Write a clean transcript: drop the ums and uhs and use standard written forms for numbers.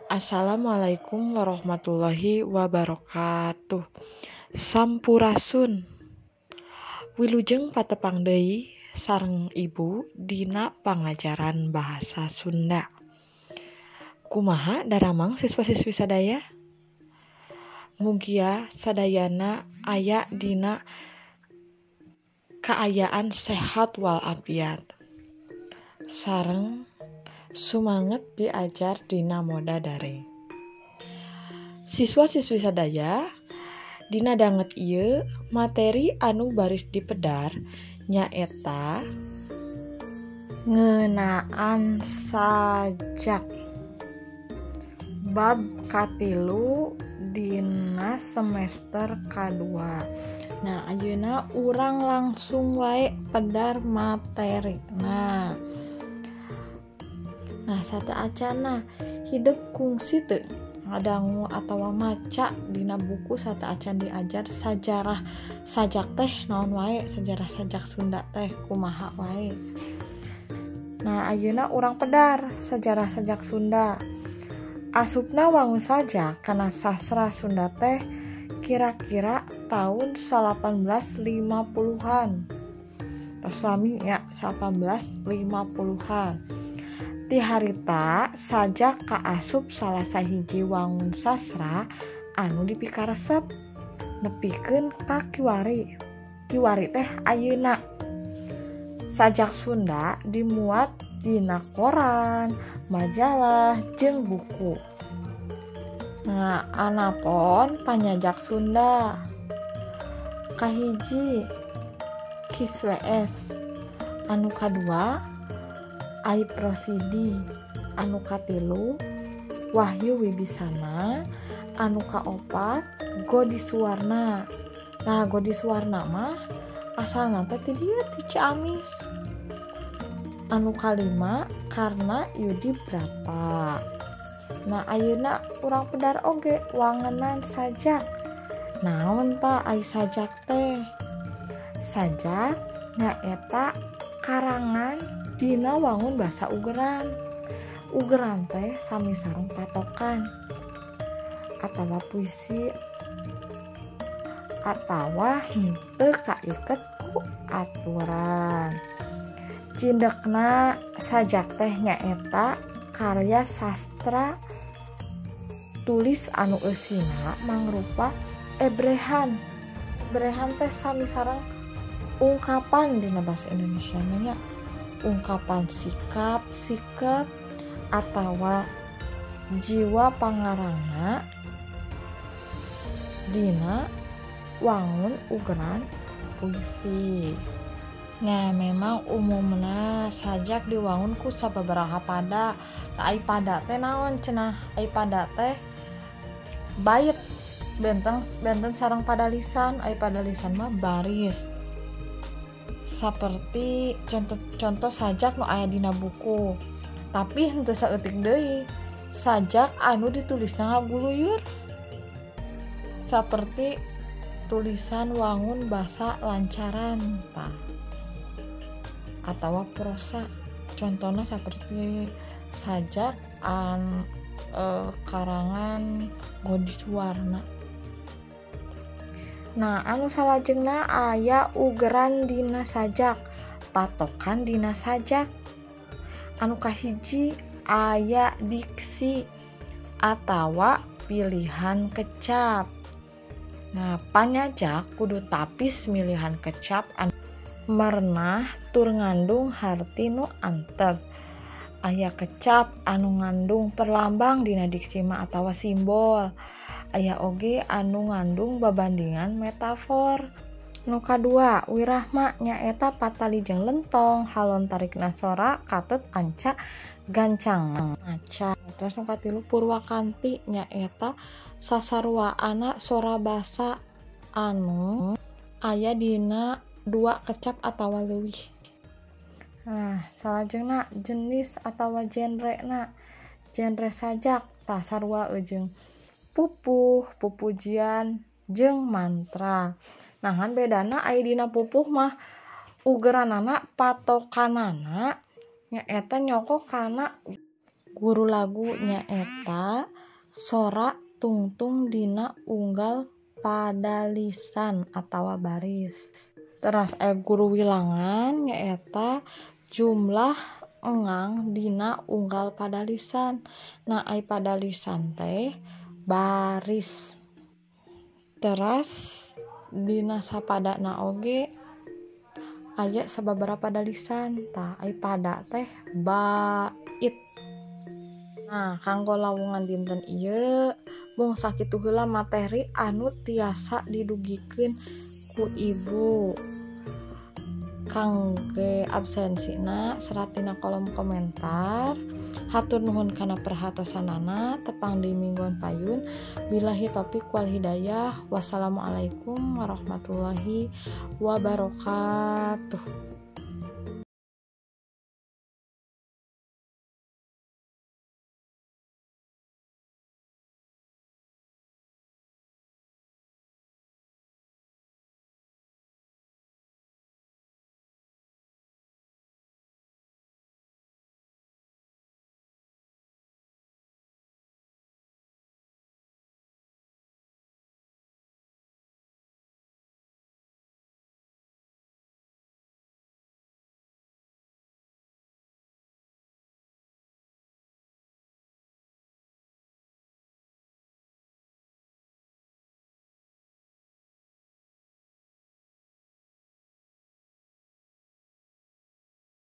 Assalamualaikum warahmatullahi wabarakatuh. Sampurasun. Wilujeng patepang deui sareng ibu dina pangajaran bahasa Sunda. Kumaha daramang siswa-siswi sadaya? Mugia sadayana aya dina kaayaan sehat walafiat. Sareng sumanget diajar dina moda daring. Siswa-siswi sadaya, dina danget ieu materi anu baris dipedar nyaeta ngeunaan sajak. Bab katilu dina semester kadua. Nah, ayeuna urang langsung wae pedar materi. Nah, sateuacana hideuk kungsi teu ngadangu atawa maca dina buku sateuacan diajar sajarah sajak teh naon wae, sajarah sajak Sunda teh kumaha wae. Nah, ayeuna urang pedar sajarah sajak Sunda. Asupna wangun sajak kana sastra Sunda teh kira-kira tahun 1850-an. Tos lami ya 1850-an. Ti harita sajak kaasup salah sahiji wangun sastra anu dipikaresep nepikeun ka kiwari. Kiwari teh ayeuna. Sajak Sunda dimuat dina koran, majalah, jeung buku. Nah, anapon panyajak Sunda. Kahiji Kiswes, anu kadua Aib Rosidi, anu katilu Wahyu Wibisana, anu kaopat Godisuwarna. Nah, Godisuwarna mah asalna teh ti dieu ti Ciamis. Anu kalima Karna Yudi Brata. Nah, ayeuna urang pedar oge wangenan sajak. Naon ta ai sajak teh? Sajak nyaeta karangan dina wangun basa ugeran. Ugeran teh sami sareng patokan atawa puisi atawa henteu kaiket ku aturan. Cindekna sajak teh nyaeta karya sastra tulis anu eusina mangrupa ebrehan. Ebrehan teh sami sareng ungkapan dina basa Indonesia nya. Ungkapan sikap, atawa jiwa pangarangna dina wangun ugeran puisi. Nah, memang umumna sajak diwangun ku sababaraha pada. Ai pada teh naon cenah? Ai pada teh bait benten sareng pada lisan. Ai pada lisan mah baris. Saperti contoh sajak nu aya dina buku. Tapi henteu saeutik deui sajak anu ditulisna ngaguluyur. Saperti tulisan wangun basa lancaran tah. Atawa prosa. Contohna saperti sajak karangan Godisuwarna. Nah, anu salajengna aya ugeran dina sajak, patokan dina sajak. Anu kahiji aya diksi atawa pilihan kecap. Nah, panyajak kudu tapis milihan kecap anu merenah tur ngandung harti nu antep. Aya kecap anu ngandung perlambang dina diksi mah atawa simbol. Aya oge anu ngandung babandingan metafor. Nu kadua wirahma nyaeta patali jeung lentong, halon tarikna sora, katet anca gancang maca. Terus nu katilu purwakanti nyaeta sasarwaana sora basa anu aya dina dua kecap atawa leuwih. Nah, salajengna jenis atawa genrena. Genre sajak tah sarua jeung pupuh, pupujian, jeung mantra. Nah, kan bedana aya dina pupuh mah ugeranana patokanana nyaeta nyokok kana guru lagu nyaeta Sora tungtung dina unggal pada lisan atawa baris. Teras guru wilangan nyaeta jumlah engang dina unggal pada lisan. Nah ai pada lisan teh baris. Teras dina sapadana oge aya sababaraha pada lisan. Tah ai pada teh bait. Nah, kanggo lawungan dinten ieu mung sakitu heula materi anu tiasa didugikeun ku ibu. Kangge absensina serat tina kolom komentar. Hatur nuhun kana perhatosanana, tepang di mingguan payun. Billahi taufiq wal hidayah. Wassalamualaikum warahmatullahi wabarakatuh.